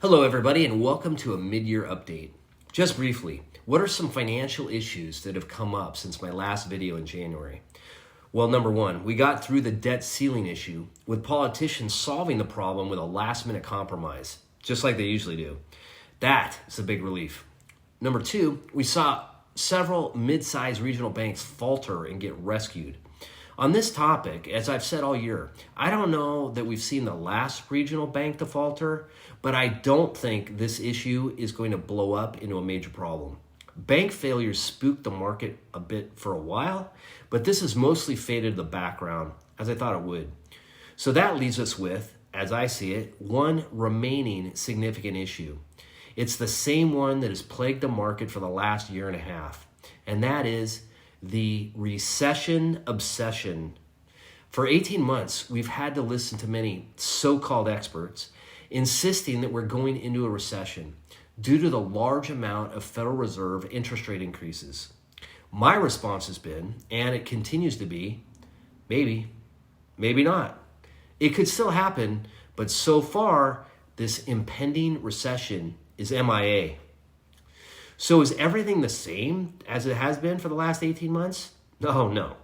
Hello everybody and welcome to a mid-year update. Just briefly, what are some financial issues that have come up since my last video in January? Well, number one, we got through the debt ceiling issue with politicians solving the problem with a last-minute compromise, just like they usually do. That is a big relief. Number two, we saw several mid-sized regional banks falter and get rescued. On this topic, as I've said all year, I don't know that we've seen the last regional bank to falter, but I don't think this issue is going to blow up into a major problem. Bank failures spooked the market a bit for a while, but this has mostly faded to the background, as I thought it would. So that leaves us with, as I see it, one remaining significant issue. It's the same one that has plagued the market for the last year and a half, and that is the recession obsession. For 18 months, we've had to listen to many so-called experts insisting that we're going into a recession due to the large amount of Federal Reserve interest rate increases. My response has been, and it continues to be, maybe not. It could still happen, but so far, this impending recession is MIA. So is everything the same as it has been for the last 18 months? No.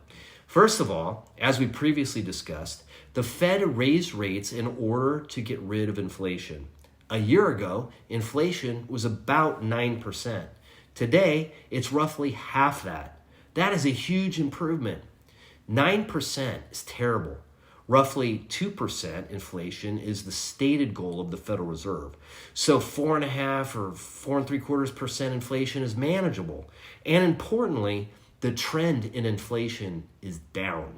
First of all, as we previously discussed, the Fed raised rates in order to get rid of inflation. A year ago, inflation was about 9%. Today, it's roughly half that. That is a huge improvement. 9% is terrible. Roughly 2% inflation is the stated goal of the Federal Reserve. So 4.5% or 4.75% inflation is manageable. And importantly, the trend in inflation is down.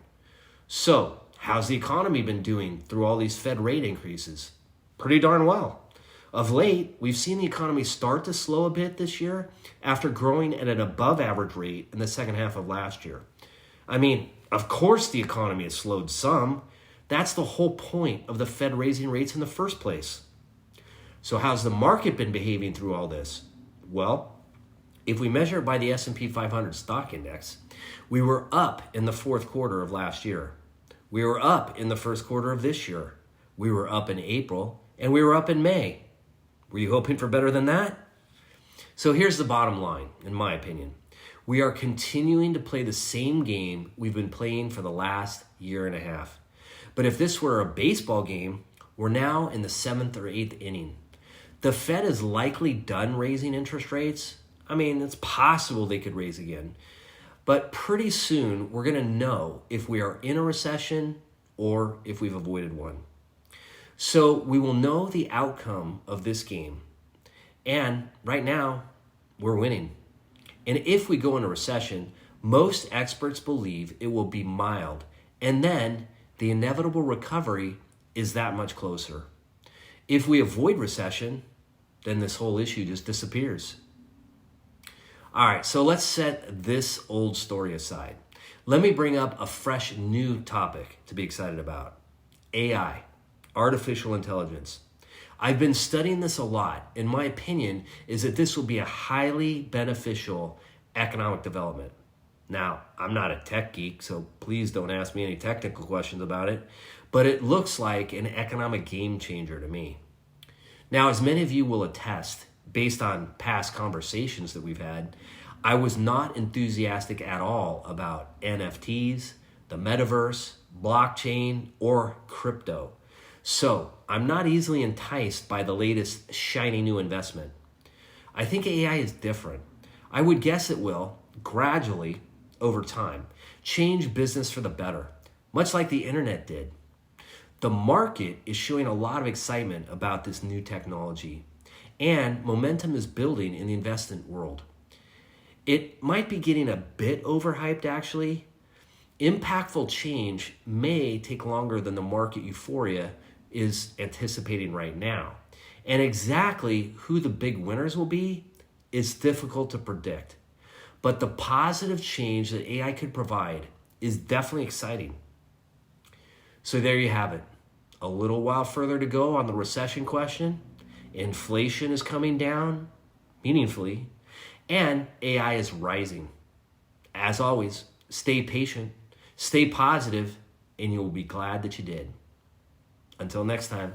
So how's the economy been doing through all these Fed rate increases? Pretty darn well. Of late, we've seen the economy start to slow a bit this year after growing at an above average rate in the second half of last year. I mean, of course the economy has slowed some. That's the whole point of the Fed raising rates in the first place. So how's the market been behaving through all this? Well, if we measure it by the S&P 500 stock index, we were up in the fourth quarter of last year. We were up in the first quarter of this year. We were up in April, and we were up in May. Were you hoping for better than that? So here's the bottom line, in my opinion. We are continuing to play the same game we've been playing for the last year and a half. But if this were a baseball game, we're now in the 7th or 8th inning. The Fed is likely done raising interest rates. I mean, it's possible they could raise again. But pretty soon, we're going to know if we are in a recession or if we've avoided one. So we will know the outcome of this game. And right now, we're winning. And if we go into recession, most experts believe it will be mild. And then the inevitable recovery is that much closer. If we avoid recession, then this whole issue just disappears. All right, so let's set this old story aside. Let me bring up a fresh new topic to be excited about. AI, artificial intelligence. I've been studying this a lot, and my opinion is that this will be a highly beneficial economic development. Now, I'm not a tech geek, so please don't ask me any technical questions about it, but it looks like an economic game changer to me. Now, as many of you will attest, based on past conversations that we've had, I was not enthusiastic at all about NFTs, the metaverse, blockchain, or crypto. So I'm not easily enticed by the latest shiny new investment. I think AI is different. I would guess it will, gradually, over time, change business for the better, much like the internet did. The market is showing a lot of excitement about this new technology, and momentum is building in the investment world. It might be getting a bit overhyped, actually. Impactful change may take longer than the market euphoria is anticipating right now. And exactly who the big winners will be is difficult to predict. But the positive change that AI could provide is definitely exciting. So there you have it. A little while further to go on the recession question. Inflation is coming down meaningfully, and AI is rising. As always, stay patient, stay positive, and you'll be glad that you did. Until next time.